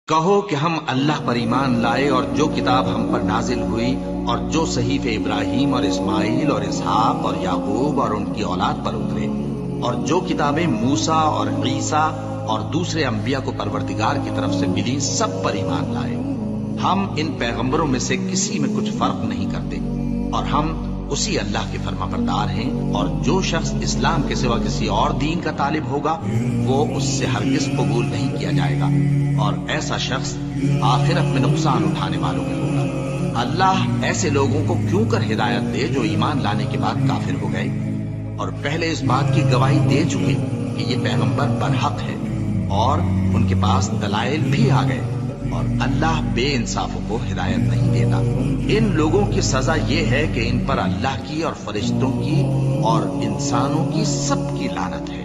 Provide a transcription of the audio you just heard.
کہو کہ ہم اللہ پر ایمان لائے اور جو کتاب ہم پر نازل ہوئی اور جو صحیفے ابراہیم اور اسماعیل اور اسحاق اور یعقوب اور ان کی اولاد پر اترے اور جو کتابیں موسیٰ اور عیسیٰ اور دوسرے انبیاء کو پروردگار کی طرف سے ملی سب پر ایمان لائے۔ ہم ان پیغمبروں میں سے کسی میں کچھ فرق نہیں کرتے اور ہم اسی اللہ کے فرما بردار ہیں، اور جو شخص اسلام کے سوا کسی اور دین کا طالب ہوگا وہ اس سے ہرگز قبول نہیں کیا جائے گا، اور ایسا شخص آخرت میں نقصان اٹھانے والوں میں ہوگا۔ اللہ ایسے لوگوں کو کیوں کر ہدایت دے جو ایمان لانے کے بعد کافر ہو گئے اور پہلے اس بات کی گواہی دے چکے کہ یہ پیغمبر برحق ہے اور ان کے پاس دلائل بھی آ گئے، اور اللہ بے انصافوں کو ہدایت نہیں دیتا۔ ان لوگوں کی سزا یہ ہے کہ ان پر اللہ کی اور فرشتوں کی اور انسانوں کی سب کی لعنت ہے۔